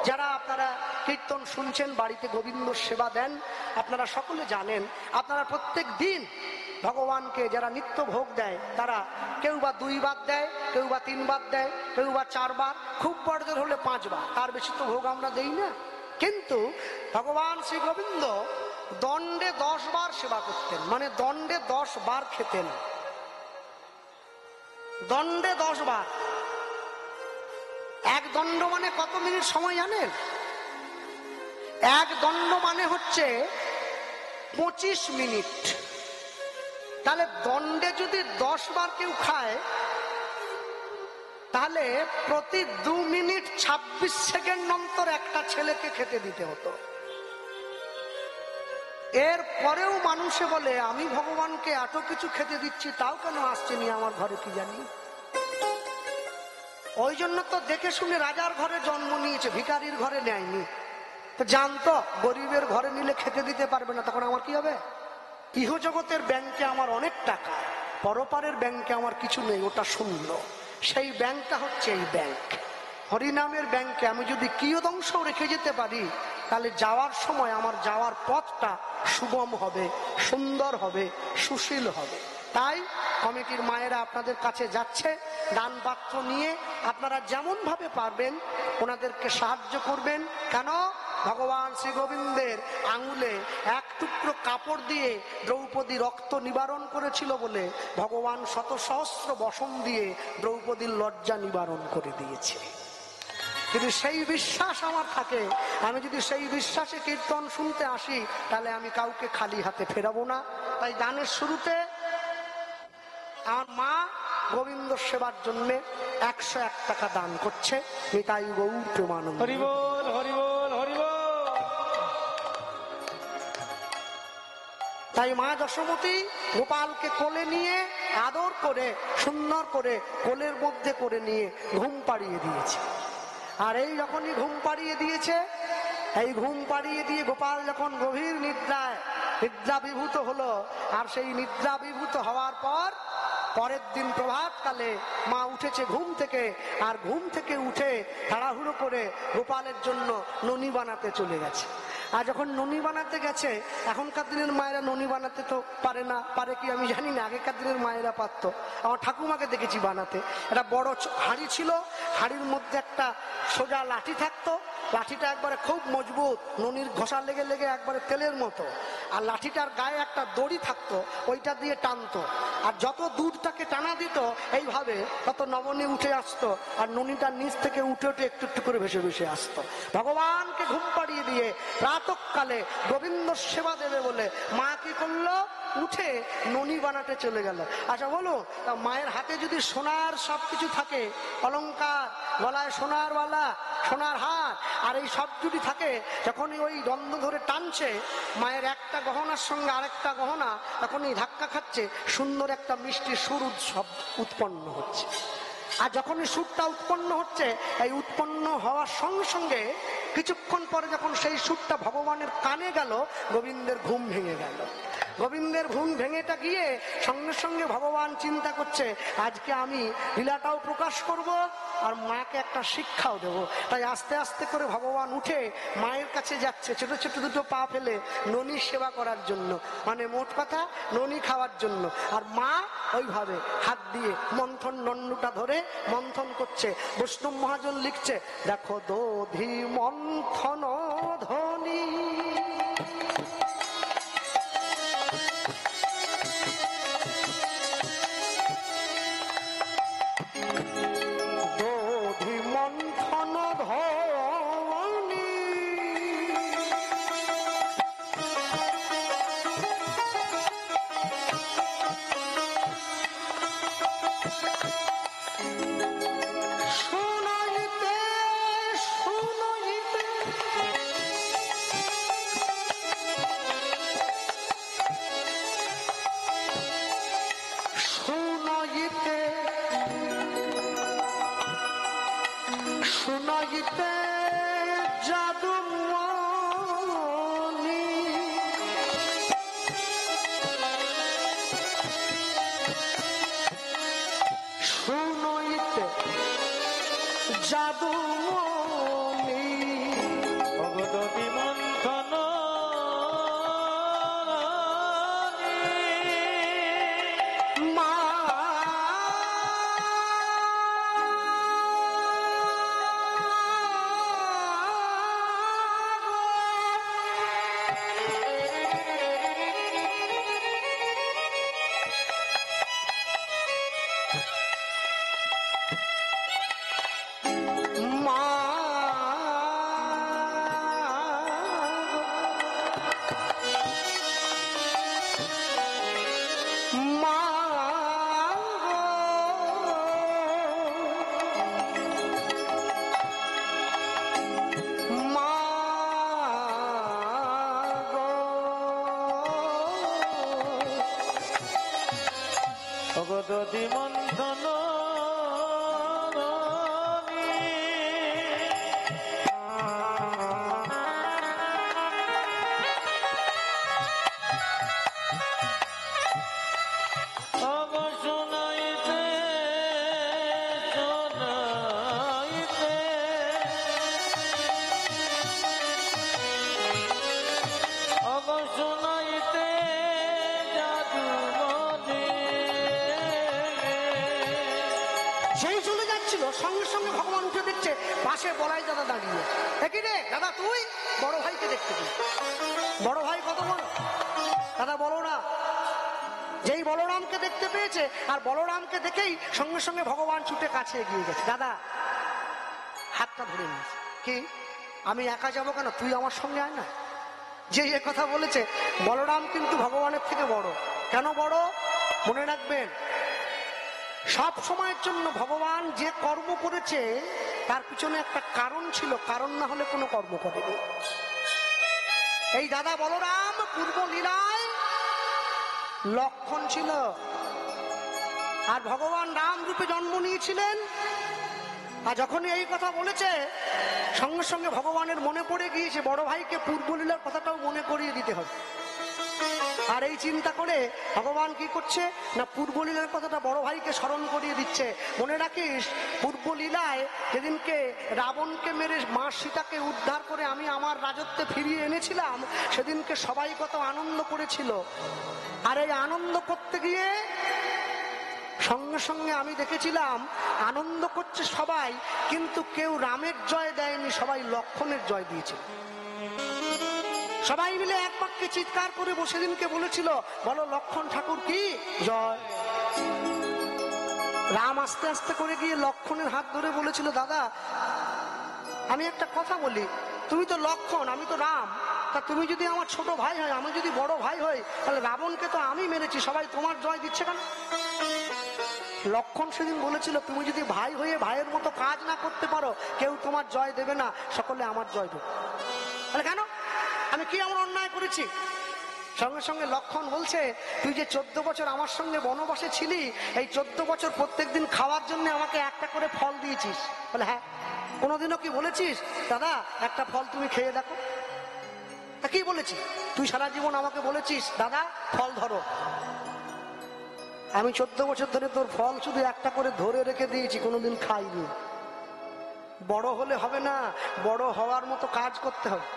যারা আপনারা কীর্তন শুনছেন, বাড়িতে গোবিন্দ সেবা দেন, আপনারা সকলে জানেন আপনারা প্রত্যেক দিন ভগবানকে যারা নিত্য ভোগ দেয় তারা কেউ বা 2 বার দেয়, কেউ বা 3 বার দেয়, কেউ বা 4 বার, খুব বড়দের হলে 5 বার, তার বেশি তো ভোগ আমরা দেই না। কিন্তু ভগবান শ্রী গোবিন্দ দণ্ডে 10 বার সেবা করতেন, মানে দণ্ডে 10 বার খেতেন, দণ্ডে 10 বার। এক দণ্ড মানে কত মিনিট সময় জানেন? এক দণ্ড মানে হচ্ছে 25 মিনিট। তাহলে দণ্ডে যদি 10 বার কেউ খায় তাহলে প্রতি 2 মিনিট 26 সেকেন্ড অন্তর একটা ছেলেকে খেতে দিতে হতো। এর পরেও মানুষে বলে আমি ভগবানকে এত কিছু খেতে দিচ্ছি, তাও কেন আসছেনি আমার ঘরে কি জানি। ওই জন্য তো দেখে শুনে রাজার ঘরে জন্ম নিয়েছে, ভিখারির ঘরে নেয়নি। তো জানতো গরিবের ঘরে নিলে খেতে দিতে পারবে না, তখন আমার কি হবে? ইহজগতের ব্যাংকে আমার অনেক টাকা, পরপারের ব্যাংকে আমার কিছু নেই, ওটা শূন্য। সেই ব্যাংকটা হচ্ছে এই ব্যাংক, হরিনামের ব্যাংকে আমি যদি কিয়দংশ রেখে যেতে পারি তাহলে যাওয়ার সময় আমার যাওয়ার পথটা সুগম হবে, সুন্দর হবে, সুশীল হবে। তাই কমিটির মায়েরা আপনাদের কাছে যাচ্ছে, দান পাত্র নিয়ে আপনারা যেমন ভাবে পারবেন ওনাদেরকে সাহায্য করবেন। কেন? ভগবান শ্রী গোবিন্দের আঙুলে 1 টুকরো কাপড় দিয়ে দ্রৌপদী রক্ত নিবারণ করেছিল বলে ভগবান শত সহস্র বসন দিয়ে দ্রৌপদীর লজ্জা নিবারণ করে দিয়েছে। যদি সেই বিশ্বাস আমার থাকে, আমি যদি সেই বিশ্বাসে কীর্তন শুনতে আসি, তাহলে আমি কাউকে খালি হাতে ফেরাবো না। তাই দানের শুরুতে আমার মা গোবিন্দ সেবার জন্য 101 টাকা দান করছে। নিতাই গৌর প্রেমানন্দ। হরি বল, হরি বল, হরি বল। তাই মা যশোমতী গোপালকে কোলে নিয়ে আদর করে সুন্দর করে কোলের মধ্যে করে নিয়ে ঘুম পাড়িয়ে দিয়েছে। আর এই যখনই ঘুম পাড়িয়ে দিয়েছে, এই ঘুম পাড়িয়ে দিয়ে গোপাল যখন গভীর নিদ্রা বিভূত হলো, আর সেই নিদ্রা বিভূত হওয়ার পর পরের দিন প্রভাতকালে মা উঠেছে ঘুম থেকে, আর ঘুম থেকে উঠে তাড়াহুড়ো করে গোপালের জন্য ননি বানাতে চলে গেছে। আর যখন ননি বানাতে গেছে, এখনকার দিনের মায়েরা ননি বানাতে তো পারে না, পারে কি আমি জানি না, আগেকার দিনের মায়েরা পারত। আমার ঠাকুমাকে দেখেছি বানাতে। একটা বড় হাঁড়ি ছিল, হাঁড়ির মধ্যে একটা সোজা লাঠি থাকতো, লাঠিটা একবারে খুব মজবুত, ননির ঘষা লেগে লেগে একবারে তেলের মতো, আর লাঠিটার গায়ে একটা দড়ি থাকতো, ওইটা দিয়ে টানতো, আর যত দুধটাকে টানা দিত এইভাবে তত নবনী উঠে আসতো, আর ননিটার নিচ থেকে উঠে উঠে একটু একটু করে ভেসে ভেসে আসতো। ভগবানকে ঘুম পাড়িয়ে দিয়ে প্রাতঃকালে গোবিন্দ সেবা দেবে বলে মা কি করলো? উঠে ননি বানাতে চলে গেল। আচ্ছা বলো, তা মায়ের হাতে যদি সোনার সবকিছু থাকে, অলংকার, গলায় সোনার বালা, সোনার হার, আর এই সব যদি থাকে, যখনই ওই দ্বন্দ্ব ধরে টানছে মায়ের একটা গহনার সঙ্গে আরেকটা গহনা, তখনই ধাক্কা খাচ্ছে, সুন্দর একটা মিষ্টি সুর উৎপন্ন হচ্ছে। আর যখনই সুরটা উৎপন্ন হচ্ছে, এই উৎপন্ন হওয়ার সঙ্গে সঙ্গে কিছুক্ষণ পরে যখন সেই সুরটা ভগবানের কানে গেল, গোবিন্দের ঘুম ভেঙে গেল। গোবিন্দের ঘুম ভেঙেটা গিয়ে সঙ্গে সঙ্গে ভগবান চিন্তা করছে, আজকে আমি লীলাটাও প্রকাশ করব আর মাকে একটা শিক্ষাও দেব। তাই আস্তে আস্তে করে ভগবান উঠে মায়ের কাছে যাচ্ছে, ছোট ছোট দুটো পা ফেলে ননি সেবা করার জন্য, মানে মোট কথা ননি খাওয়ার জন্য। আর মা ওইভাবে হাত দিয়ে মন্থন, দণ্ডটা ধরে মন্থন করছে। বৈষ্ণব মহাজন লিখছে, দেখো দধি মন্থন ধ্বনি, দধি মন্থন সেই চলে যাচ্ছিল, সঙ্গে সঙ্গে ভগবান উঠে দেখছে পাশে বলাই দাদা দাঁড়িয়ে। একই রে দাদা, তুই বড় ভাইকে দেখতে পেলি। বড় ভাই কত বড় দাদা, বলরাম। যেই বলরামকে দেখতে পেয়েছে আর বলরামকে দেখেই সঙ্গে সঙ্গে ভগবান ছুটে কাছে এগিয়ে গেছে। দাদা হাতটা ধরে নিয়েছে। কি আমি একা যাবো কেন, তুই আমার সঙ্গে আয় না। যে এ কথা বলেছে বলরাম কিন্তু ভগবানের থেকে বড়। কেন বড় মনে রাখবেন, সব সময়ের জন্য ভগবান যে কর্ম করেছে তার পিছনে একটা কারণ ছিল, কারণ না হলে কোনো কর্ম করেনি। এই দাদা বলরাম পূর্ব লীলায় লক্ষণ ছিল, আর ভগবান রাম রূপে জন্ম নিয়েছিলেন। আর যখনই এই কথা বলেছে সঙ্গে সঙ্গে ভগবানের মনে পড়ে গিয়েছে বড় ভাইকে পূর্ব লীলার কথাটাও মনে করিয়ে দিতে হবে। আর এই চিন্তা করে ভগবান কি করছে না, পূর্বলীলার কথাটা বড় ভাইকে স্মরণ করিয়ে দিচ্ছে। মনে রাখিস পূর্বলীলায় যেদিনকে রাবণকে মেরে মা সীতাকে উদ্ধার করে আমি আমার রাজত্বে ফিরিয়ে এনেছিলাম, সেদিনকে সবাই কত আনন্দ করেছিল। আর এই আনন্দ করতে গিয়ে সঙ্গে সঙ্গে আমি দেখেছিলাম আনন্দ করছে সবাই, কিন্তু কেউ রামের জয় দেয়নি, সবাই লক্ষণের জয় দিয়েছিল। সবাই মিলে এক বাক্যে চিৎকার করে বসে দিনকে বলেছিল, বলো লক্ষণ ঠাকুর কি জয়। রাম আস্তে আস্তে করে গিয়ে লক্ষণের হাত ধরে বলেছিল, দাদা আমি একটা কথা বলি, তুমি তো লক্ষণ আমি তো রাম, তা তুমি যদি আমার ছোট ভাই হয়, আমি যদি বড় ভাই হই, তাহলে রাবণকে তো আমি মেরেছি, সবাই তোমার জয় দিচ্ছে কেন? লক্ষণ সেদিন বলেছিল, তুমি যদি ভাই হয়ে ভাইয়ের মতো কাজ না করতে পারো, কেউ তোমার জয় দেবে না, সকলে আমার জয় দেবে। তাহলে কেন, আমি কি এমন অন্যায় করেছি? সঙ্গে সঙ্গে লক্ষণ বলছে, তুই যে 14 বছর আমার সঙ্গে বনবাসে ছিলি, এই 14 বছর প্রত্যেকদিন খাওয়ার জন্য আমাকে একটা করে ফল দিয়েছিস। বলে হ্যাঁ। কোনোদিনও কি বলেছিস দাদা একটা ফল তুমি খেয়ে দেখো? তা কি বলেছি? তুই সারা জীবন আমাকে বলেছিস দাদা ফল ধরো। আমি 14 বছর ধরে তোর ফল শুধু একটা করে ধরে রেখে দিয়েছি, কোনোদিন খাইনি। বড় হলে হবে না, বড় হওয়ার মতো কাজ করতে হবে।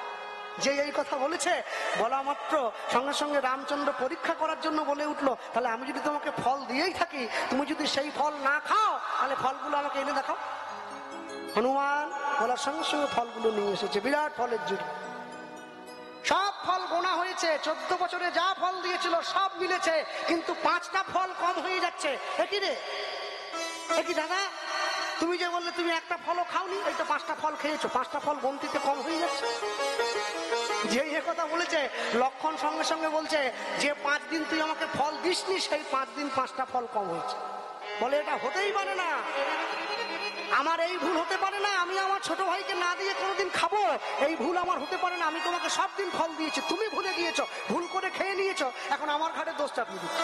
যে এই কথা বলেছে বলা মাত্র সঙ্গে সঙ্গে রামচন্দ্র পরীক্ষা করার জন্য বলে উঠলো, তাহলে আমি যদি তোমাকে ফল দিয়েই থাকি, তুমি যদি সেই ফল না খাও, তাহলে ফলগুলো আমাকে এনে দেখাও। হনুমান বলার সঙ্গে সঙ্গে ফলগুলো নিয়ে এসেছে, বিরাট ফলের জুড়ি। সব ফল গোনা হয়েছে, 14 বছরে যা ফল দিয়েছিল সব মিলেছে, কিন্তু 5টা ফল কম হয়ে যাচ্ছে। একই রে, একই দাদা, তুমি যে বললে তুমি একটা ফলও খাওনি, এই তো 5টা ফল খেয়েছো, 5টা ফল গন্তিতে কম হয়ে যাচ্ছে। যে কথা বলেছে লক্ষণ সঙ্গে সঙ্গে বলছে, যে 5 দিন তুই আমাকে ফল দিসনি, সেই 5 দিন 5টা ফল কম হয়েছে। বলে এটা হতেই পারে না, আমার এই ভুল হতে পারে না, আমি আমার ছোট ভাইকে না দিয়ে কোনোদিন খাবো, এই ভুল আমার হতে পারে না। আমি তোমাকে সব দিন ফল দিয়েছি, তুমি ভুলে গিয়েছো, ভুল করে খেয়ে নিয়েছো, এখন আমার ঘাটে দোষ চাপিয়ে দিচ্ছ।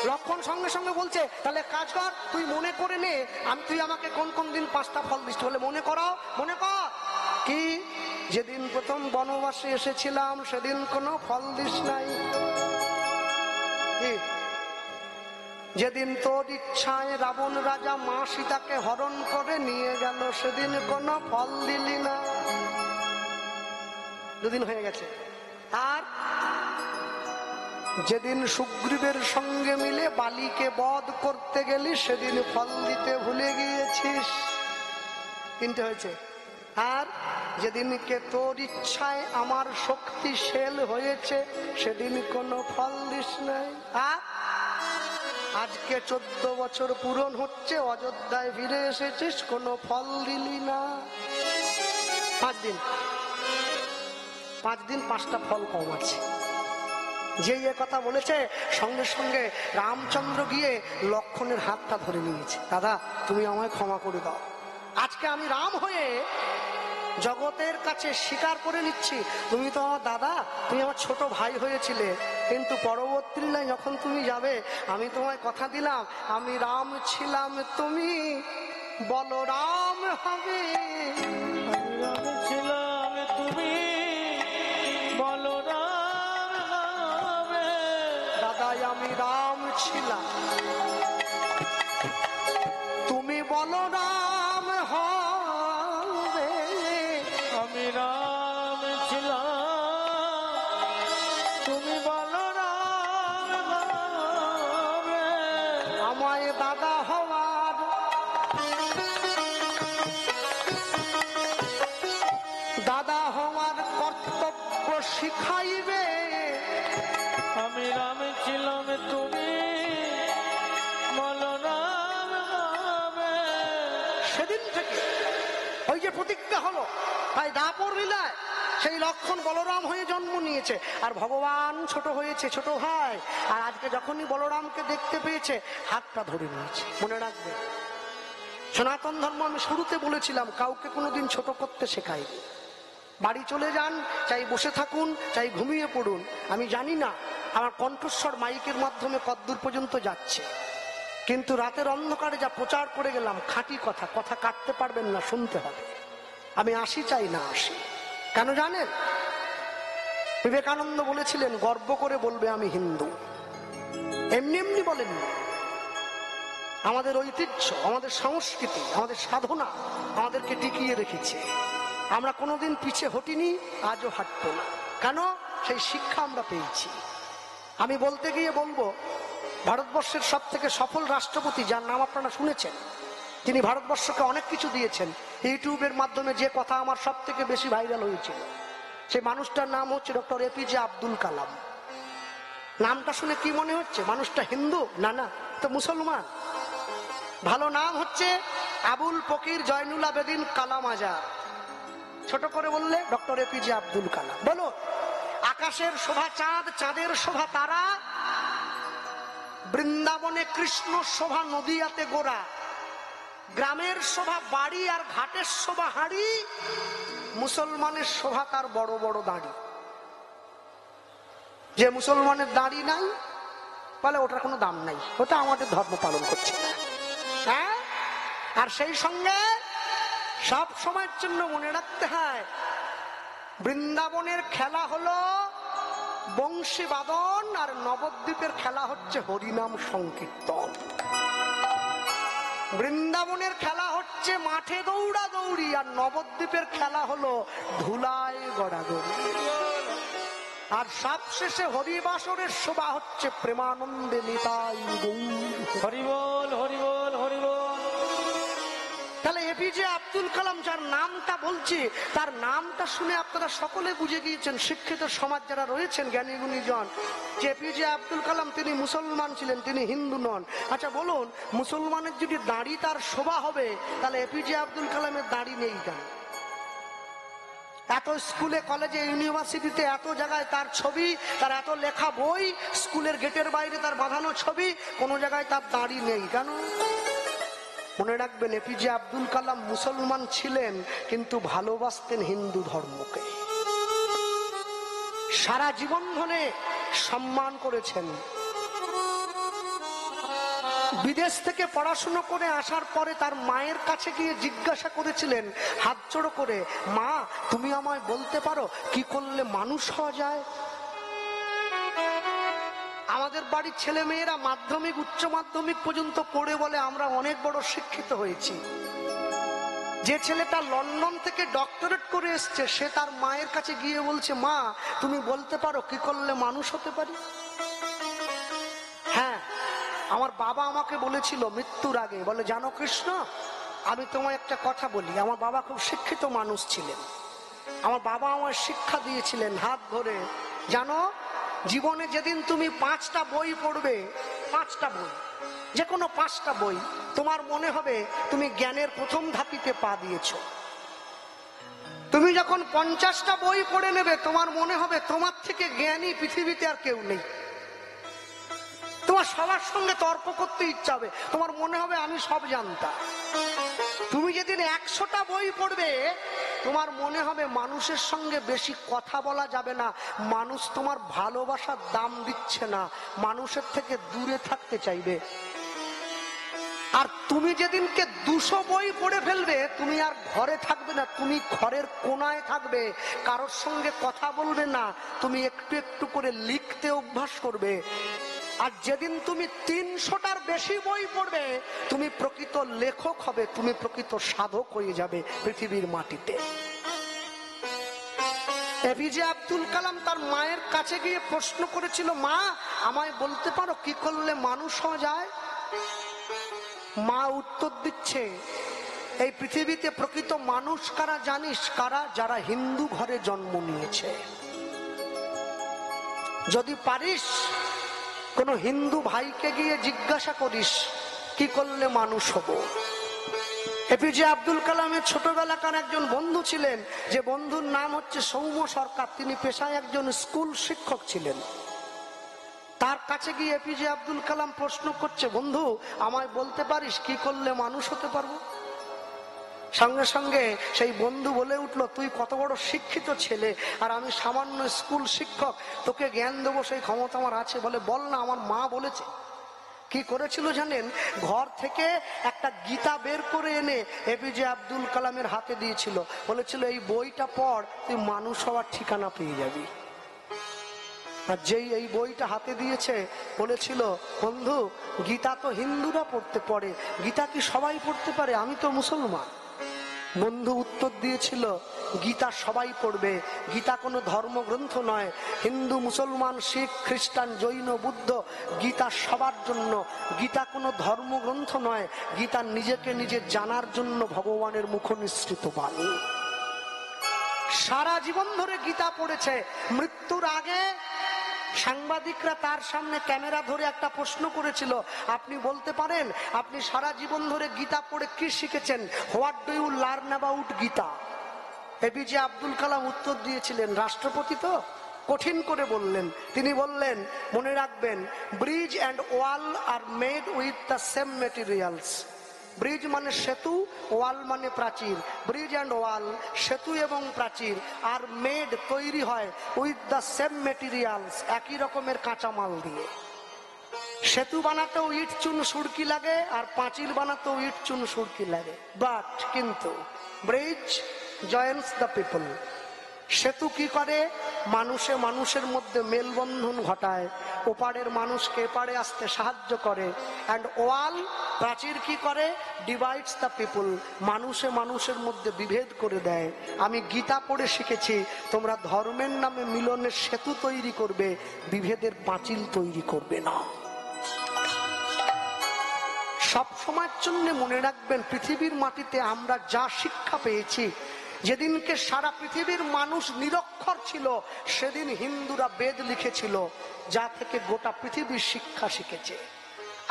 লক্ষণ সঙ্গে সঙ্গে বলছে, তাহলে কাজ কর, তুই মনে করে নে তুই আমাকে কোন কোন দিন 5টা ফল দিস। বলে মনে করাও, মনে কর। কি, যেদিন প্রথম বনবাসে এসেছিলাম সেদিন কোনো ফল দিস নাই। যেদিন তোর ইচ্ছায় রাবণ রাজা মা সীতাকে হরণ করে নিয়ে গেল, সেদিন কোনো ফল দিলি না। দুদিন হয়ে গেছে। আর যেদিন সুগ্রীবের সঙ্গে মিলে বালিকে বধ করতে গেলি, সেদিন ফল দিতে ভুলে গিয়েছিস। 3টে হয়েছে। আর যেদিনকে তোর ইচ্ছায় আমার শক্তিশাল হয়েছে, সেদিন কোনো ফল দিস নাই। আর আজকে 14 বছর পূরণ হচ্ছে, অযোধ্যায় ফিরে এসেছিস, কোনো ফল দিলি না। 5 দিন 5টা ফল কম আছে। যে কথা বলেছে সঙ্গে সঙ্গে রামচন্দ্র গিয়ে লক্ষণের হাতটা ধরে নিয়েছে, দাদা তুমি আমায় ক্ষমা করে দাও, আজকে আমি রাম হয়ে জগতের কাছে স্বীকার করে নিচ্ছি তুমি তো আমার দাদা, তুমি আমার ছোট ভাই হয়েছিলে, কিন্তু পরবর্তী লাইন যখন তুমি যাবে আমি তোমায় কথা দিলাম আমি রাম ছিলাম তুমি বলরাম হবে। আমি রাম ছিলাম তুমি বলরাম হবে। দাদাই আমি রাম ছিলাম তুমি বলরাম হবে। আমি রাম ছিলাম তুমি বলরাম হবে। আমায় দাদা হওয়ার দাদা হওয়ার কর্তব্য শিখাইবে। আমি রাম ছিলাম তুমি বলরাম হবে। সেদিন থেকে ওই যে প্রতিজ্ঞা হলো, তাই দাপর লীলায় সেই লক্ষণ বলরাম হয়ে জন্ম নিয়েছে, আর ভগবান ছোট হয়েছে ছোট ভাই। আর আজকে যখনই বলরামকে দেখতে পেয়েছে হাতটা ধরে নিয়েছে। মনে রাখবে, সনাতন ধর্ম আমি শুরুতে বলেছিলাম কাউকে কোনোদিন ছোট করতে শেখাই। বাড়ি চলে যান, চাই বসে থাকুন, চাই ঘুমিয়ে পড়ুন, আমি জানি না আমার কণ্ঠস্বর মাইকের মাধ্যমে কদ্দূর পর্যন্ত যাচ্ছে, কিন্তু রাতের অন্ধকারে যা প্রচার করে গেলাম খাঁটি কথা, কথা কাটতে পারবেন না, শুনতে হবে। আমি আসি চাই না আসি, কেন জানেন? বিবেকানন্দ বলেছিলেন গর্ব করে বলবে আমি হিন্দু। এমনি এমনি বলেননি। আমাদের ঐতিহ্য, আমাদের সংস্কৃতি, আমাদের সাধনা আমাদেরকে টিকিয়ে রেখেছে। আমরা কোনোদিন পিছে হটিনি, আজও হাঁটবো না। কেন? সেই শিক্ষা আমরা পেয়েছি। আমি বলতে গিয়ে বলবো, ভারতবর্ষের সব থেকে সফল রাষ্ট্রপতি যার নাম আপনারা শুনেছেন, তিনি ভারতবর্ষকে অনেক কিছু দিয়েছেন। ইউটিউবের মাধ্যমে যে কথা আমার সব থেকে বেশি ভাইরাল হয়েছিল, সেই মানুষটার নাম হচ্ছে ডক্টর এপিজে আব্দুল কালাম। নামটা শুনে কি মনে হচ্ছে? মানুষটা হিন্দু? না না, তো মুসলমান। ভালো নাম হচ্ছে আবুল ফকির জয়নুল আবেদিন কালাম আজাদ। ছোট করে বললে ডক্টর এপিজে আব্দুল কালাম। বলো, আকাশের শোভা চাঁদ, চাঁদের শোভা তারা, বৃন্দাবনে কৃষ্ণ শোভা নদিয়াতে গোরা, গ্রামের শোভা বাড়ি আর ঘাটের শোভা হাড়ি, মুসলমানের শোভা তার বড় বড় দাড়ি। যে মুসলমানের দাড়ি নাই বলে ওটার কোনো দাম নাই, ওটা আমাদের ধর্ম পালন করছে না। হ্যাঁ, আর সেই সঙ্গে সব সময়ের জন্য মনে রাখতে হয় বৃন্দাবনের খেলা হলো বংশী বাদন, আর নবদ্বীপের খেলা হচ্ছে হরিনাম সংকীর্তন। বৃন্দাবনের খেলা হচ্ছে মাঠে দৌড়া দৌড়ি, আর নবদ্বীপের খেলা হলো ধুলায় গড়াগড়ি। আর সবশেষে হরিবাসরের শোভা হচ্ছে প্রেমানন্দে নিতাই গৌর। হরিবল হরিবল হরিবল। তাহলে এপিজে আব্দুল কালাম যার নামটা বলছি, তার নামটা শুনে আপনারা সকলে বুঝে গিয়েছেন, শিক্ষিত সমাজ যারা রয়েছেন জ্ঞানী গুণীজন, যে এপিজে আব্দুল কালাম তিনি মুসলমান ছিলেন, তিনি হিন্দু নন। আচ্ছা বলুন, মুসলমানের যদি দাড়ি তার শোভা হবে, তাহলে এপিজে আব্দুল কালামের দাড়ি নেই কেন? এত স্কুলে কলেজে ইউনিভার্সিটিতে এত জায়গায় তার ছবি, তার এত লেখা বই, স্কুলের গেটের বাইরে তার বাঁধানো ছবি, কোনো জায়গায় তার দাড়ি নেই কেন? মনে রাখবেন, এপিজে আব্দুল কালাম মুসলমান ছিলেন কিন্তু ভালোবাসতেন হিন্দু ধর্মকে। সারা জীবন ধরে সম্মান করেছেন। বিদেশ থেকে পড়াশুনো করে আসার পরে তার মায়ের কাছে গিয়ে জিজ্ঞাসা করেছিলেন হাত জোড়ো করে, মা তুমি আমায় বলতে পারো কি করলে মানুষ হওয়া যায়? আমাদের বাড়ির ছেলে মেয়েরা মাধ্যমিক উচ্চ মাধ্যমিক পর্যন্ত পড়ে বলে আমরা অনেক বড় শিক্ষিত হয়েছি। যে ছেলেটা লন্ডন থেকে ডক্টরেট করে এসছে, সে তার মায়ের কাছে গিয়ে বলছে, মা তুমি বলতে পারো কি করলে মানুষ হতে পারি? হ্যাঁ, আমার বাবা আমাকে বলেছিল মৃত্যুর আগে, বলে জানো কৃষ্ণ, আমি তোমায় একটা কথা বলি। আমার বাবা খুব শিক্ষিত মানুষ ছিলেন। আমার বাবা আমার শিক্ষা দিয়েছিলেন হাত ধরে, জানো জীবনে যেদিন তুমি 5টা বই পড়বে, 5টা বই, যে কোনো 5টা বই, তোমার মনে হবে তুমি জ্ঞানের প্রথম ধাপিতে পা দিয়েছো। তুমি যখন 50টা বই পড়ে নেবে, তোমার মনে হবে তোমার থেকে জ্ঞানী পৃথিবীতে আর কেউ নেই। তোমার সবার সঙ্গে তর্ক করতে ইচ্ছা হবে, তোমার মনে হবে আমি সব জানতাম। তুমি যেদিন 100টা বই পড়বে, তোমার মনে হবে মানুষের সঙ্গে বেশি কথা বলা যাবে না, মানুষ তোমার ভালোবাসার দাম দিচ্ছে না, মানুষের থেকে দূরে থাকতে চাইবে। আর তুমি যেদিনকে 200 বই পড়ে ফেলবে, তুমি আর ঘরে থাকবে না, তুমি ঘরের কোনায় থাকবে, কারোর সঙ্গে কথা বলবে না, তুমি একটু একটু করে লিখতে অভ্যাস করবে। আর যেদিন তুমি 300টার বেশি বই পড়বে, তুমি প্রকৃত লেখক হবে, তুমি প্রকৃত সাধক হয়ে যাবে পৃথিবীর মাটিতে। এপিজে আব্দুল কালাম তার মায়ের কাছে গিয়ে প্রশ্ন করেছিল, মা আমায় বলতে পারো কি করলে মানুষ হওয়া যায়? মা উত্তর দিচ্ছে, এই পৃথিবীতে প্রকৃত মানুষ কারা জানিস? কারা? যারা হিন্দু ঘরে জন্ম নিয়েছে। যদি পারিস কোন হিন্দু ভাইকে গিয়ে জিজ্ঞাসা করিস কি করলে মানুষ হব। এপিজে আব্দুল কালামের ছোটবেলাকার একজন বন্ধু ছিলেন, যে বন্ধুর নাম হচ্ছে সৌম্য সরকার। তিনি পেশায় একজন স্কুল শিক্ষক ছিলেন। তার কাছে গিয়ে এপিজে আব্দুল কালাম প্রশ্ন করছে, বন্ধু আমায় বলতে পারিস কি করলে মানুষ হতে পারবো? সঙ্গে সঙ্গে সেই বন্ধু বলে উঠলো, তুই কত বড় শিক্ষিত ছেলে, আর আমি সামান্য স্কুল শিক্ষক, তোকে জ্ঞান দেবো সেই ক্ষমতা আমার আছে? বলে, বল না, আমার মা বলেছে। কি করেছিল জানেন? ঘর থেকে একটা গীতা বের করে এনে এপিজে আব্দুল কালামের হাতে দিয়েছিল, বলেছিল এই বইটা পড়, তুই মানুষ হওয়ার ঠিকানা পেয়ে যাবি। আর যেই এই বইটা হাতে দিয়েছে, বলেছিল, বন্ধু গীতা তো হিন্দুরা পড়তে পারে, গীতা কি সবাই পড়তে পারে? আমি তো মুসলমান। বন্ধু উত্তর দিয়েছিল, গীতা সবাই পড়বে, গীতা কোনো ধর্মগ্রন্থ নয়, হিন্দু মুসলমান শিখ খ্রিস্টান জৈন বুদ্ধ, গীতা সবার জন্য, গীতা কোনো ধর্মগ্রন্থ নয়, গীতা নিজেকে নিজে জানার জন্য ভগবানের মুখনিসৃত বাণী। সারা জীবন ধরে গীতা পড়েছে। মৃত্যুর আগে সাংবাদিকরা তার সামনে ক্যামেরা ধরে একটা প্রশ্ন করেছিল, আপনি বলতে পারেন আপনি সারা জীবন ধরে গীতা পড়ে কি শিখেছেন? What do you learn about Gita? APJ Abdul Kalam উত্তর দিয়েছিলেন, রাষ্ট্রপতি তো কঠিন করে বললেন, তিনি বললেন, মনে রাখবেন, bridge and wall are made with the same materials. Bridge মানে সেতু, ওয়াল মানে প্রাচীর। ব্রিজ অ্যান্ড ওয়াল, সেতু এবং প্রাচীর, আর মেড তৈরি হয় উইথ দ্য সেম মেটেরিয়ালস, একই রকমের কাঁচামাল দিয়ে। সেতু বানাতেও ইট চুন সুরকি লাগে, আর পাঁচিল বানাতেও ইট চুন সুরকি লাগে। বাট কিন্তু ব্রিজ জয়েন্টস দ্য পিপল। সেতু কি করে? মানুষে মানুষের মধ্যে মেলবন্ধন ঘটায়, ওপারের মানুষকে এপারে আসতে সাহায্য করে। অ্যান্ড ওয়াল, প্রাচীর কি করে? ডিভাইডস দ্য পিপল, মানুষে মানুষের মধ্যে বিভেদ করে দেয়। আমি গীতা পড়ে শিখেছি, তোমরা ধর্মের নামে মিলনের সেতু তৈরি করবে, বিভেদের পাঁচিল তৈরি করবে না। সব সময়ের জন্য মনে রাখবেন, পৃথিবীর মাটিতে আমরা যা শিক্ষা পেয়েছি, যেদিনকে সারা পৃথিবীর মানুষ নিরক্ষর ছিল, সেদিন হিন্দুরা বেদ লিখেছিল, যা থেকে গোটা পৃথিবীর শিক্ষা শিখেছে।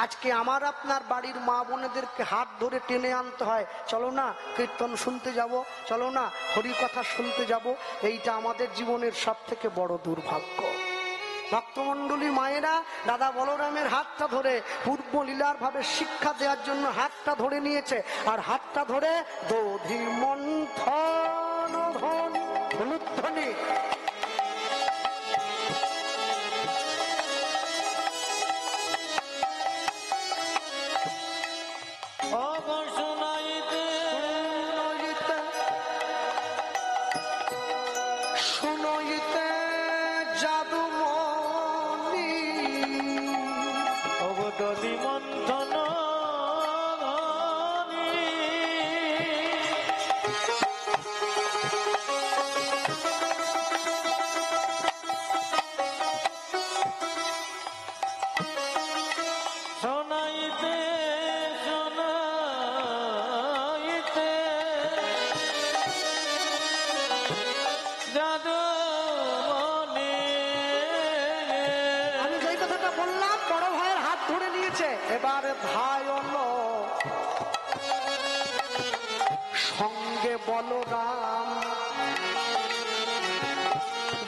আজকে আমার আপনার বাড়ির মা বোনেদেরকে হাত ধরে টেনে আনতে হয়, চলো না কীর্তন শুনতে যাব, চলো না হরিকথা শুনতে যাব। এইটা আমাদের জীবনের সব থেকে বড় দুর্ভাগ্য। ভক্তমন্ডলী মায়েরা দাদা বলরামের হাতটা ধরে পূর্ব লীলার ভাবে শিক্ষা দেওয়ার জন্য হাতটা ধরে নিয়েছে, আর হাতটা ধরে দধি মন্থন ধ্বনি শুনইতে জাদু মনি অবদলি মন্থন শোনাইতে শোনাইতে জাদু মনে। আমি যেই কথাটা বললাম, বড় ভাইয়ের হাত ধরে নিয়েছে, এবার ভাই হলো সঙ্গে বলরাম,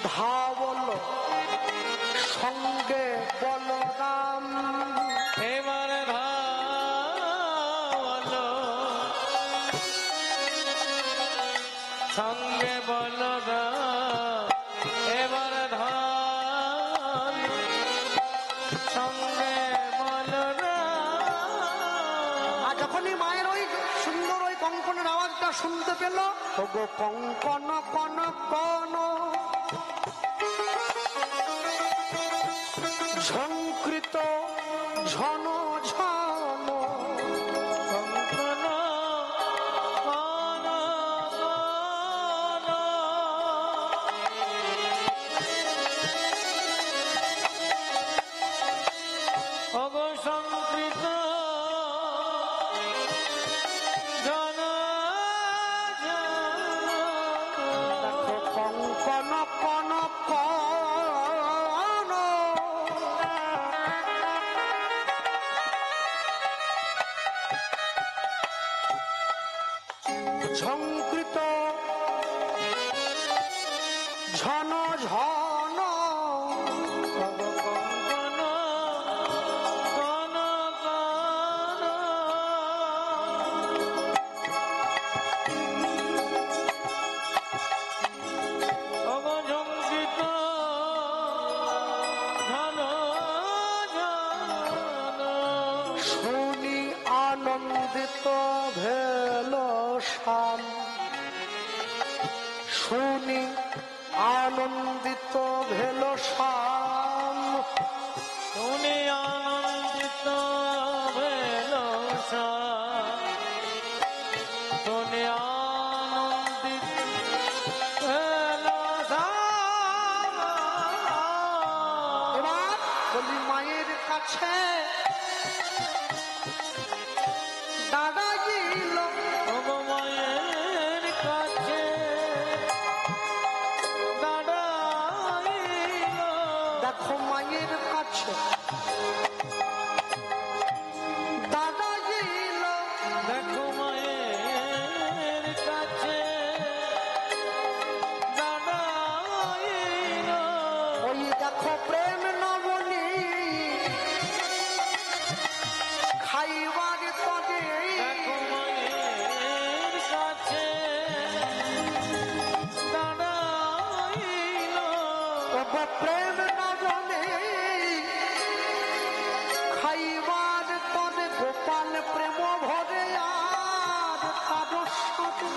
ভাই বলো সঙ্গে বলরাম, এবারে ভালো সঙ্গ বলরাম এবার ধান সঙ্গে বলরাম। আর যখনই মায়ের ওই সুন্দর ওই কঙ্কনের আওয়াজটা শুনতে পেল, ওগো কঙ্কন কন কন ঝঙ্কৃত ঝন ঝন, কঙ্কন কন কন ওগো সংকৃত জন দেখো কঙ্কন কন কন ঝঙ্কৃত ঝন ঝন, কঙ্কন কন কন ওগো ঝঙ্কৃত ঝন ঝন শুনি আনন্দিত ভেল শ্যাম, শুনি আনন্দিত ভেল শ্যাম, শুনি আনন্দিত ভেল শুনি আনন্দিত ভেল এবার বলি মায়ের কাছে দাদা গিল, ওগো মায়ের কাছে দাঁড়াইল দেখো মায়ের কাছে দাদা গিল, দেখো মায়ের কাছে দাঁড়াইল ওই দেখো প্রেম নবনী খাইবার তবে, দেখো মায়ের কাছে দাঁড়াইল ওগো প্রেম নবনী খাইবার তবে, গোপাল প্রেম ভরে আর তার সাথে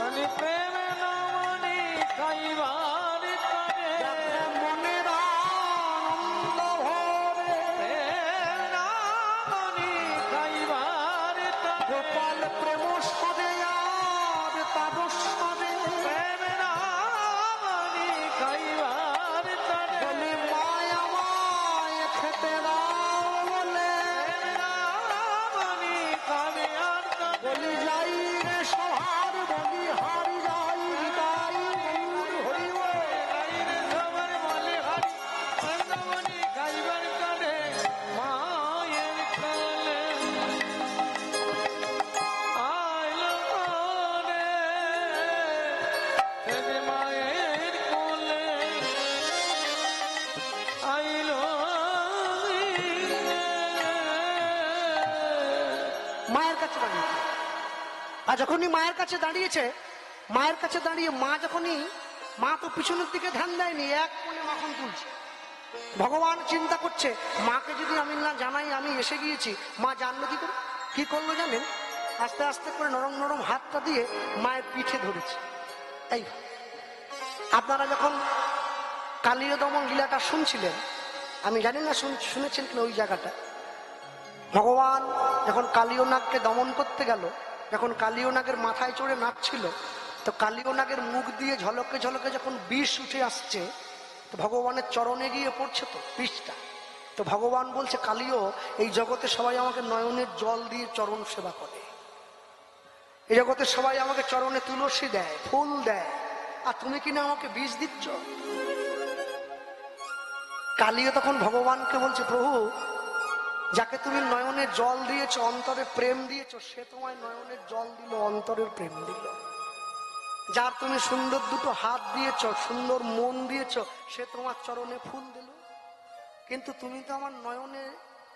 আমি প্রেম নমনি খাইবার তরে দেখো মনের আনন্দ ভরে, প্রেম নমনি খাইবার তরে গোপাল প্রেম সরে আর তার সাথে প্রেম নমনি খাইবার তরে বলি মায়া মায় খেতে দাও বলে, নমনি খাইবার তরে বলি যাই রে সভার বলি হারি যাই তাই হরি গাইরে সবার বলে হারি নমনি খাইবার তরে মায়ের কোলে আইল মনে তেরে মায়ের কোলে আইল মায়ের কাছে দাঁড়িয়েছে। আর যখনই মায়ের কাছে দাঁড়িয়েছে, মায়ের কাছে দাঁড়িয়ে মা যখনই, মা তো পিছনের দিকে ধ্যান দেয়নি, এক কোণে মাখন তুলছে। ভগবান চিন্তা করছে মাকে যদি আমি না জানাই আমি এসে গিয়েছি, মা জানলো কি করে? কি করলো জানেন? আস্তে আস্তে করে নরম নরম হাতটা দিয়ে মায়ের পিঠে ধরেছে। এই আপনারা যখন কালীয় দমন লীলাটা শুনছিলেন, আমি জানি না শুনেছেন কিনা ওই জায়গাটা, ভগবান যখন কালীয় নাগকে দমন করতে গেল, যখন কালীয় নাগের মাথায় চড়ে নাচছিল, তো কালীয় নাগের মুখ দিয়ে ঝলকে ঝলকে যখন বিষ উঠে আসছে, তো ভগবানের চরণে গিয়ে পড়ছে তো বিষটা। তো ভগবান বলছে কালীয়, এই জগতে সবাই আমাকে নয়নের জল দিয়ে চরণ সেবা করে, এই জগতে সবাই আমাকে চরণে তুলসী দেয়, ফুল দেয়, আর তুমি কিনা আমাকে বিষ দিচ্ছ। কালীয় তখন ভগবানকে বলছে, প্রভু যাকে তুমি নয়নে জল দিয়েছ, অন্তরে প্রেম দিয়েছ, সে তোমায় নয়নের জল দিল, অন্তরের প্রেম দিল। যার তুমি সুন্দর দুটো হাত দিয়েছ, সুন্দর মন দিয়েছ, সে তোমার চরণে ফুল দিল। কিন্তু তুমি তো আমার নয়নে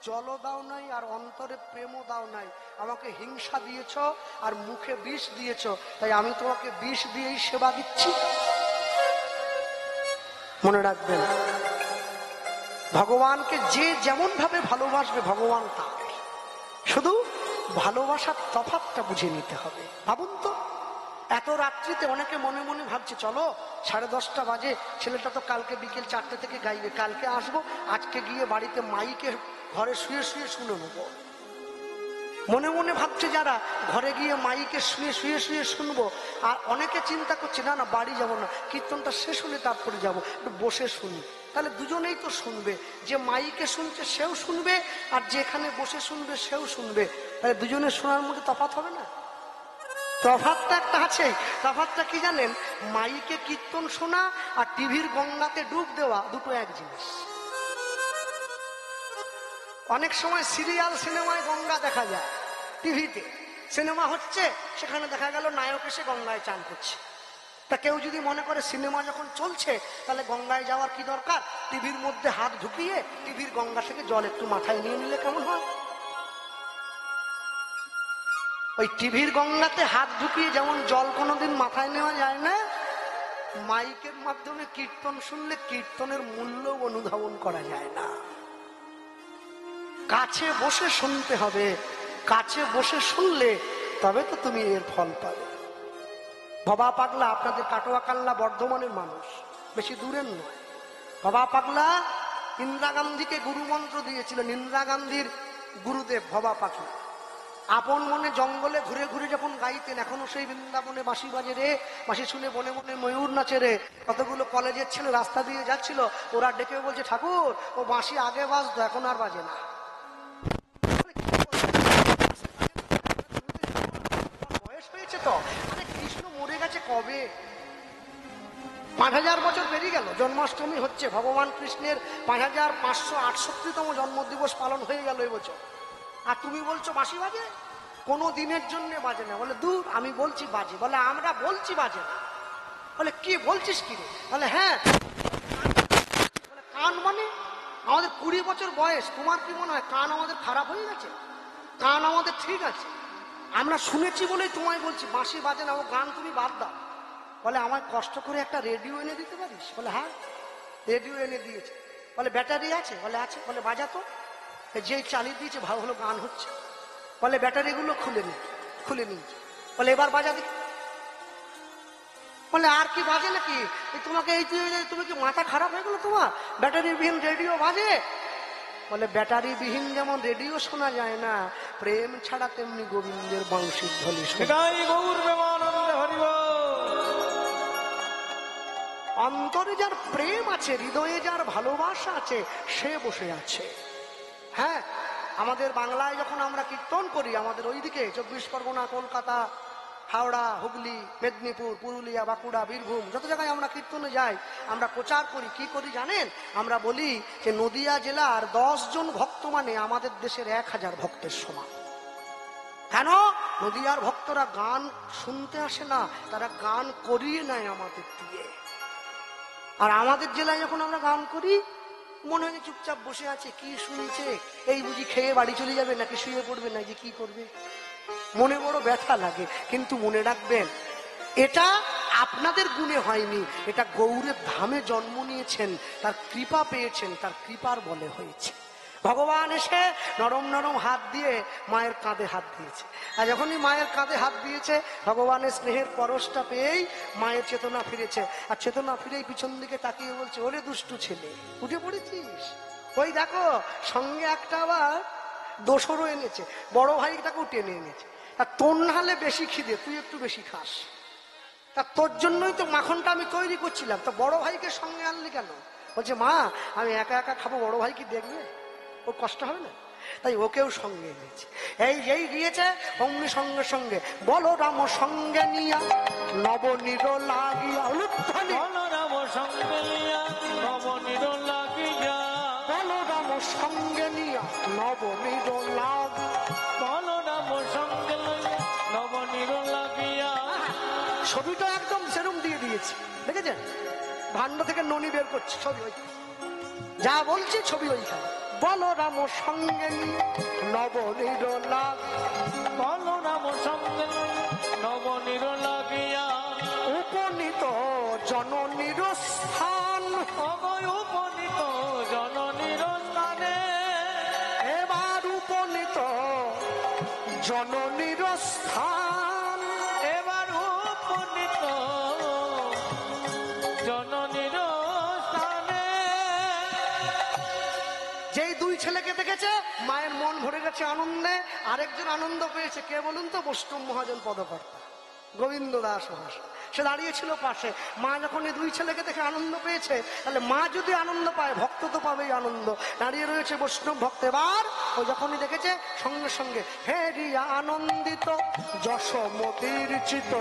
জলও দাও নাই আর অন্তরে প্রেমও দাও নাই, আমাকে হিংসা দিয়েছ আর মুখে বিষ দিয়েছ, তাই আমি তোমাকে বিষ দিয়েই সেবা দিচ্ছি। মনে রাখবেন, ভগবানকে যে যেমন ভাবে ভালোবাসবে ভগবান তার, শুধু ভালোবাসার তফাৎটা বুঝে নিতে হবে। ভাবুন তো, এত রাত্রিতে অনেকে মনে মনে ভাবছে চলো 10:30 বাজে, ছেলেটা তো কালকে বিকেল 4টে থেকে গাইবে, কালকে আসবো, আজকে গিয়ে বাড়িতে মাইকে ঘরে শুয়ে শুয়ে শুনে নেবো। মনে মনে ভাবছে যারা, ঘরে গিয়ে মাইকে শুয়ে শুয়ে শুয়ে শুনবো। আর অনেকে চিন্তা করছে না না বাড়ি যাব না, কীর্তনটা শেষ হলে তারপরে যাবো, একটু বসে শুনি। তাহলে দুজনেই তো শুনবে, যে মাইকে শুনছে সেও শুনবে আর যেখানে বসে শুনবে সেও শুনবে, তাহলে দুজনের শোনার মধ্যে তফাৎ হবে না? তফাৎটা একটা আছে। তফাৎটা কি জানেন? মাইকে কীর্তন শোনা আর টিভির গঙ্গাতে ডুব দেওয়া দুটো এক জিনিস। অনেক সময় সিরিয়াল সিনেমায় গঙ্গা দেখা যায়, টিভিতে সিনেমা হচ্ছে, সেখানে দেখা গেল নায়ক এসে গঙ্গায় চান করছে। তা কেউ যদি মনে করে সিনেমা যখন চলছে তাহলে গঙ্গায় যাওয়ার কি দরকার, টিভির মধ্যে হাত ঢুকিয়ে টিভির গঙ্গা থেকে জল একটু মাথায় নিয়ে নিলে কেমন হয়? ওই টিভির গঙ্গাতে হাত ঢুকিয়ে যেমন জল কোনোদিন মাথায় নেওয়া যায় না, মাইকের মাধ্যমে কীর্তন শুনলে কীর্তনের মূল্য অনুধাবন করা যায় না। কাছে বসে শুনতে হবে, কাছে বসে শুনলে তবে তো তুমি এর ফল পাবে। বাবা পাগলা আপনাদের কাটোয়া কাল্লা বর্ধমানের মানুষ, বেশি দূরের নয়। বাবা পাগলা ইন্দিরা গান্ধীকে গুরু মন্ত্র দিয়েছিলেন, ইন্দিরা গান্ধীর গুরুদেব বাবা পাগলা। আপন মনে জঙ্গলে ঘুরে ঘুরে যখন গাইতেন, এখনো সেই বৃন্দাবনে বাঁশি বাজে রে, বাঁশি শুনে বনে বনে ময়ূর নাচে রে। কতগুলো কলেজের ছেলে রাস্তা দিয়ে যাচ্ছিল, ওরা ডেকে বলছে ঠাকুর ও বাঁশি আগে বাজতো, এখন আর বাজে না। বয়স হয়েছে তো, আরে কৃষ্ণ মরে গেছে কবে? 5000 বছর পেরিয়ে গেল, জন্মাষ্টমী হচ্ছে, ভগবান কৃষ্ণের 5568তম জন্মদিবস পালন হয়ে গেল এবছর। আর তুমি বলছো বাঁশি বাজে? কোনো দিনের জন্য বাজে না। বলে দূর, আমি বলছি বাজে। বলে আমরা বলছি বাজে না। বলে কি বলছিস কি রে? বলে হ্যাঁ। বলে কান মানে আমাদের 20 বছর বয়স, তোমার কি মনে হয় কান আমাদের খারাপ হয়ে গেছে? কান আমাদের ঠিক আছে, আমরা শুনেছি বলেই তোমায় বলছি বাঁশি বাজে না, ও গান তুমি বাদ দাও। বলে আমায় কষ্ট করে একটা রেডিও এনে দিতে পারিস? বলে হ্যাঁ, রেডিও এনে দিয়েছে। বলে ব্যাটারি আছে? বলে আছে। বলে বাজাতো। যেই চালিয়ে দিয়েছে ভালো হলো, গান হচ্ছে। বলে ব্যাটারিগুলো খুলে নিয়েছে। বলে এবার বাজা দিই। বলে আর কি বাজে নাকি? তোমাকে এই তুমি কি মাথা খারাপ হয়ে গেল তোমার? ব্যাটারি বিহীন রেডিও বাজে? বলে ব্যাটারি বিহীন যেমন রেডিও শোনা যায় না, প্রেম ছাড়া তেমনি গোবিন্দের বংশীর ধ্বনি অন্তরে যার প্রেম আছে, হৃদয়ে যার ভালোবাসা আছে, সে বসে আছে। হ্যাঁ, আমাদের বাংলায় যখন আমরা কীর্তন করি, আমাদের ওইদিকে 24 পরগনা, কলকাতা, হাওড়া, হুগলি, মেদিনীপুর, পুরুলিয়া, বাঁকুড়া, বীরভূম, যত জায়গায় আমরা কীর্তনে যাই, আমরা প্রচার করি। কি করি জানেন? আমরা বলি যে নদিয়া জেলার 10 জন ভক্ত মানে আমাদের দেশের 1000 ভক্তের সমান। কেন? নদিয়ার ভক্তরা গান শুনতে আসে না, তারা গান করিয়ে নেয় আমাদের দিয়ে। আর আমাদের জেলায় যখন আমরা গান করি, মনে হয় চুপচাপ বসে আছে, কি শুনছে, এই বুঝি খেয়ে বাড়ি চলে যাবে নাকি শুয়ে পড়বে, না যে কি করবে, মনে বড় ব্যথা লাগে। কিন্তু মনে রাখবেন, এটা আপনাদের গুণে হয়নি, এটা গৌরের ধামে জন্ম নিয়েছেন, তার কৃপা পেয়েছেন, তার কৃপার বলে হয়েছে। ভগবান এসে নরম নরম হাত দিয়ে মায়ের কাঁধে হাত দিয়েছে। আর যখনই মায়ের কাঁধে হাত দিয়েছে, ভগবানের স্নেহের পরশটা পেয়েই মায়ের চেতনা ফিরেছে। আর চেতনা ফিরেই পিছন দিকে তাকিয়ে বলছে, ওরে দুষ্টু ছেলে, উঠে পড়েছিস? ওই দেখো সঙ্গে একটা আবার দোসরও এনেছে, বড় ভাইটাকেও টেনে এনেছে। আর তোর না হলে বেশি খিদে, তুই একটু বেশি খাস, তা তোর জন্যই তো মাখনটা আমি তৈরি করছিলাম, তো বড় ভাইকে সঙ্গে আনলি কেন? বলছে মা আমি একা একা খাবো, বড় ভাই কি দেখবে, ওর কষ্ট হবে না, তাই ওকেও সঙ্গে এনেছে। এই গিয়েছে অমনি সঙ্গে সঙ্গে বলরাম সঙ্গে নিয়া নবনীর লাগিয়া, বলরাম সঙ্গে নিয়া নবনীর লাগিয়া, বলরাম সঙ্গে নিয়া নবনীর লাগিয়া, বলরাম সঙ্গে নবনীর লাগিয়া। ছবিটা একদম সেরম দিয়ে দিয়েছি, দেখেছেন? ভান্ড থেকে ননি বের করছে, ছবি ওই, যা বলছি ছবি ওইখানে, বলরাম সঙ্গে নিয়ে নবনীরলা বলরাম সঙ্গে নবনীর লাগিয়া উপনীত জননীর স্থান অগয় উপনীত জননীর স্থানে এবার উপনীত জননীর স্থান এবার উপনীত জননীর স্থানে। যেই দুই ছেলেকে দেখেছে মায়ের মন ভরে গেছে আনন্দে। আরেকজন আনন্দ পেয়েছে, কে বলুন তো? বৈষ্ণব মহাজন পদকর্তা গোবিন্দ দাস মহাশয়। সে দাঁড়িয়েছিল পাশে। মা যখন এই দুই ছেলেকে দেখে আনন্দ পেয়েছে, তাহলে মা যদি আনন্দ পায়, ভক্ত তো পাবেই আনন্দ। দাঁড়িয়ে রয়েছে বৈষ্ণব ভক্ত। এবার ও যখনই দেখেছে সঙ্গে সঙ্গে হেরিয়া আনন্দিত যশোমতির চিত,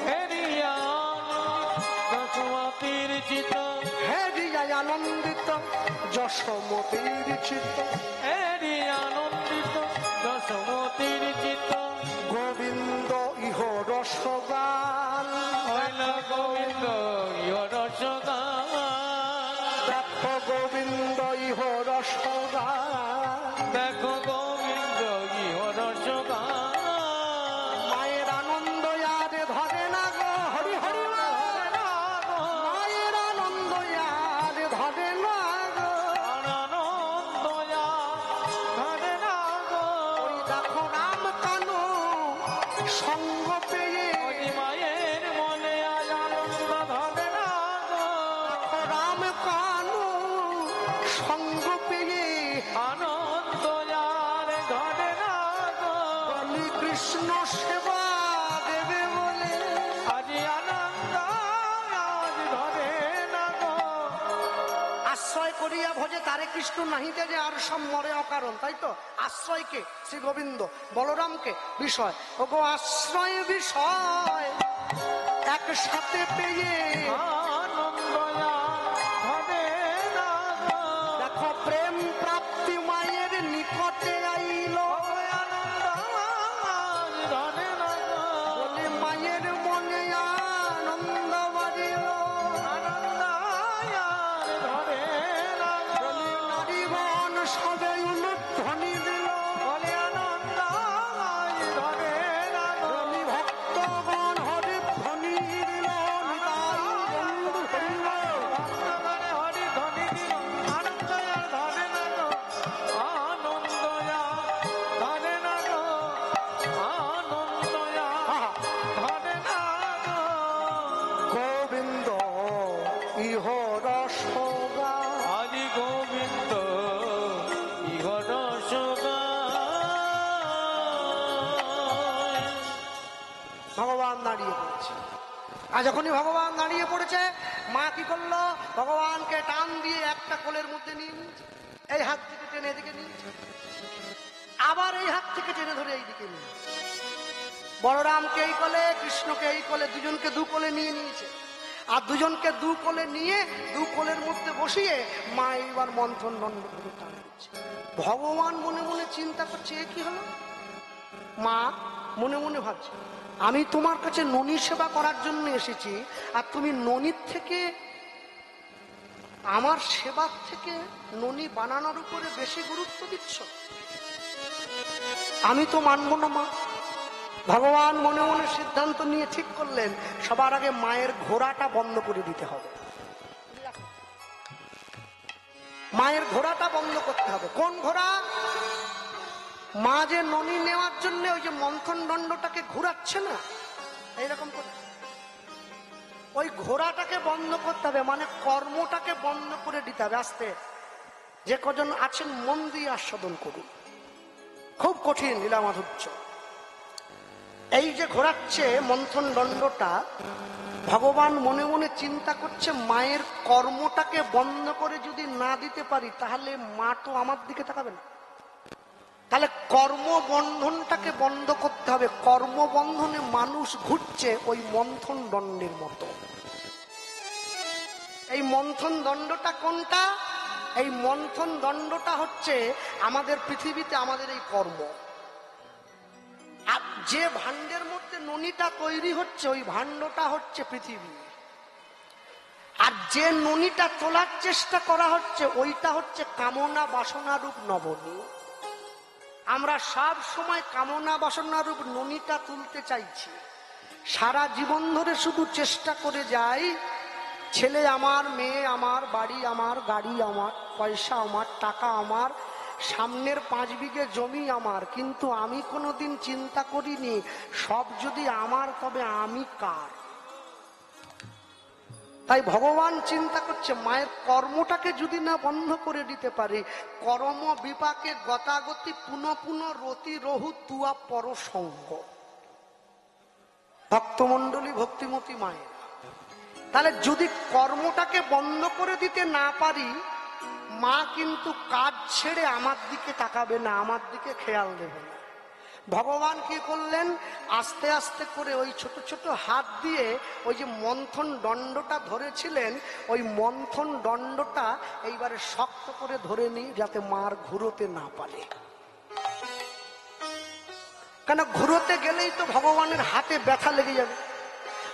হেরিয়া যশোমতির চিত, হেরিয়া আনন্দিত যশোমতির চিত, হেরিয়া আনন্দিত যশোমতির চিত। গোবিন্দ ইহ রসগান হইল গোবিন্দ ইহ রসগান, দেখো গোবিন্দ ইহ রসগান, দেখো গোবিন্দ ইহ রসগান। মায়ের আনন্দ আর ধরে না গো, হরি হরি বল। মায়ের আনন্দ আর ধরে না গো, আনন্দয়া ধরে না গো, ওই দেখো রাম কানু সঙ্গ পেয়ে, ওই মায়ের মনে আজ আনন্দ ধরে না গো, রাম কানু সঙ্গ পেয়ে আনন্দয়ার ধরে না গো। বলি কৃষ্ণ সেবা দেবে বলে, আজি আনন্দ আজ ধরে না গো। আশ্রয় করিয়া ভোজে তারে কৃষ্ণ নাহিতে যে আর সব মরে অকারণ, তাই তো? আশ্রয়কে শ্রী গোবিন্দ, বলরামকে বিষয়, ও গো আশ্রয় বিষয় একসাথে পেয়ে, আনন্দয়া ধরে না গো, দেখো প্রেম প্রাপ্তি মায়ের নিকটে আইল, আনন্দ আজ ধরে না গো, বলে মায়ের মনে আনন্দ বাড়িল, আনন্দ আজ ধরে না গো, বলে নারীগণ সবে উলুধ্বনি দিল, বলে আনন্দ আজ ধরে না গো, বলি ভক্তগণ হরি ধ্বনি দিল, নিতাই বন্ধু হরিল। ভক্তগণে হরি ধ্বনি দিল, আনন্দয়া ধরে না গো, আনন্দয়া ধরে না গো, আনন্দয়া আহা, ধরে না গো। গোবিন্দ ইহ রসগা, আদি গোবিন্দ ইহ রসগান। ভগবান দাঁড়িয়ে পড়েছে। আর যখনই ভগবান দাঁড়িয়ে পড়েছে, মা কি করলো? ভগবানকে টান দিয়ে একটা কোলের মধ্যে নিয়ে নিয়েছে। এই হাত থেকে টেনে এদিকে নিয়েছে, আবার এই হাত থেকে টেনে ধরে এইদিকে নিয়ে, বলরামকে এই কোলে, কৃষ্ণকে এই কোলে, দুজনকে দু কোলে নিয়ে নিয়েছে। আর দুজনকে দু কোলে নিয়ে দু কোলের মধ্যে বসিয়ে মা এইবার মন্থন দণ্ড করে টান দিচ্ছে। ভগবান মনে মনে চিন্তা করছে, এ কি হলো? মা মনে মনে ভাবছে, আমি তোমার কাছে ননি সেবা করার জন্য এসেছি, আর তুমি ননির থেকে, আমার সেবার থেকে ননি বানানোর উপরে বেশি গুরুত্ব দিচ্ছ। আমি তো মানব না মা। ভগবান মনে মনে সিদ্ধান্ত নিয়ে ঠিক করলেন, সবার আগে মায়ের ঘোড়াটা বন্ধ করে দিতে হবে। মায়ের ঘোড়াটা বন্ধ করতে হবে। কোন ঘোড়া? মা যে ননি নেওয়ার জন্য ওই যে মন্থন দণ্ডটাকে ঘুরাচ্ছে না, এইরকম করে ওই ঘোড়াটাকে বন্ধ করতে হবে, মানে কর্মটাকে বন্ধ করে দিতে হবে। আস্তে, যে কজন আছেন মন দিয়ে আস্বাদন করুন, খুব কঠিন লীলা মাধুর্য। এই যে ঘোরাচ্ছে মন্থন দণ্ডটা, ভগবান মনে মনে চিন্তা করছে, মায়ের কর্মটাকে বন্ধ করে যদি না দিতে পারি, তাহলে মা তো আমার দিকে তাকাবে না। তাহলে কর্মবন্ধনটাকে বন্ধ করতে হবে। কর্মবন্ধনে মানুষ ঘুরছে ওই মন্থন দণ্ডের মতো। এই মন্থন দণ্ডটা কোনটা? এই মন্থন দণ্ডটা হচ্ছে আমাদের পৃথিবীতে আমাদের এই কর্ম। আর যে ভাণ্ডের মধ্যে ননিটা তৈরি হচ্ছে, ওই ভাণ্ডটা হচ্ছে পৃথিবী। আর যে ননিটা তোলার চেষ্টা করা হচ্ছে ওইটা হচ্ছে কামনা বাসনা রূপ নবনী। আমরা সব সময় কামনা বাসনা রূপ ননিটা তুলতে চাইছি, সারা জীবন ধরে শুধু চেষ্টা করে যাই ছেলে আমার, মেয়ে আমার, বাড়ি আমার, গাড়ি আমার, পয়সা আমার, টাকা আমার, সামনের 5 বিঘে জমি আমার, কিন্তু আমি কোনোদিন চিন্তা করিনি সব যদি আমার তবে আমি কার। তাই ভগবান চিন্তা করছে মায়ের কর্মটাকে যদি না বন্ধ করে দিতে পারি, কর্ম বিপাকে গতাগতি পুনঃ পুনঃ রতি রহু তুয়া পরসঙ্গ। ভক্তমণ্ডলী, ভক্তিমতী মায়ের, তাহলে যদি কর্মটাকে বন্ধ করে দিতে না পারি, মা কিন্তু কাজ ছেড়ে আমার দিকে তাকাবে না, আমার দিকে খেয়াল দেবে না। ভগবান কি করলেন, আস্তে আস্তে করে ওই ছোট ছোট হাত দিয়ে ওই যে মন্থন দণ্ডটা ধরেছিলেন, ওই মন্থন দণ্ডটা এইবারে শক্ত করে ধরে নি যাতে মার ঘুরোতে না পারে। কেন ঘুরোতে গেলেই তো ভগবানের হাতে ব্যথা লেগে যাবে।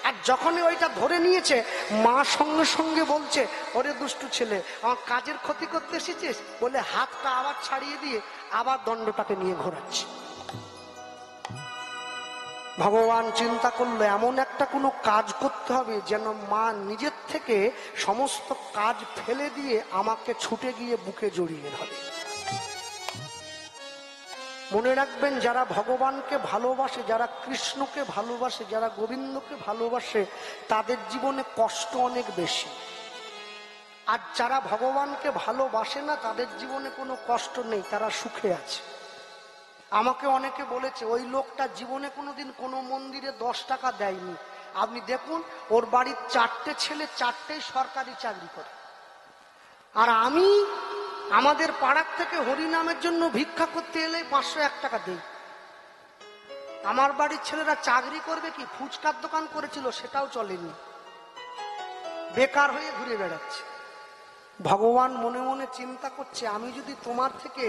আর যখনই ওইটা ধরে নিয়েছে, মা সঙ্গে সঙ্গে বলছে, ওরে দুষ্টু ছেলে, আমার কাজের ক্ষতি করতে এসেছিস বলে হাতটা আবার ছাড়িয়ে দিয়ে আবার দণ্ডটাকে নিয়ে ঘোরাচ্ছে। ভগবান চিন্তা করলো এমন একটা কোনো কাজ করতে হবে যেন মা নিজের থেকে সমস্ত কাজ ফেলে দিয়ে আমাকে ছুটে গিয়ে বুকে জড়িয়ে ধরে। মনে রাখবেন, যারা ভগবানকে ভালোবাসে, যারা কৃষ্ণকে ভালোবাসে, যারা গোবিন্দকে ভালোবাসে, তাদের জীবনে কষ্ট অনেক বেশি। আর যারা ভগবানকে ভালোবাসে না, তাদের জীবনে কোনো কষ্ট নেই, তারা সুখে আছে। আমাকে অনেকে বলেছে ওই লোকটা জীবনে কোনোদিন কোনো মন্দিরে 10 টাকা দেয়নি। আপনি দেখুন, ওর বাড়ির 4টে ছেলে, 4টেই সরকারি চাকরি করে। আর আমি আমাদের পাড়ার থেকে হরিনামের জন্য ভিক্ষা করতে এলে 501 টাকা দেই। আমার বাড়ির ছেলেরা চাকরি করবে কি, ফুচকার দোকান করেছিল সেটাও চলেনি, বেকার হয়ে ঘুরে বেড়াচ্ছে। ভগবান মনে মনে চিন্তা করছে, আমি যদি তোমার থেকে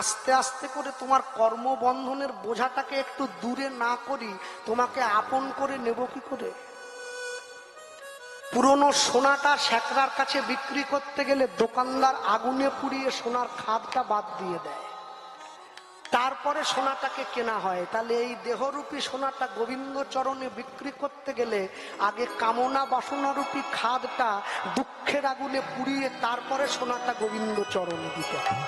আস্তে আস্তে করে তোমার কর্মবন্ধনের বোঝাটাকে একটু দূরে না করি, তোমাকে আপন করে নেব কি করে? পুরনো সোনাটা শ্যাকরার কাছে বিক্রি করতে গেলে দোকানদার আগুনে পুড়িয়ে সোনার খাদটা বাদ দিয়ে দেয়, তারপরে সোনাটাকে কেনা হয়। তাহলে এই দেহরূপী সোনাটা গোবিন্দ চরণে বিক্রি করতে গেলে আগে কামনা বাসনারূপী খাদটা দুঃখের আগুনে পুড়িয়ে তারপরে সোনাটা গোবিন্দ চরণে দিতে হয়।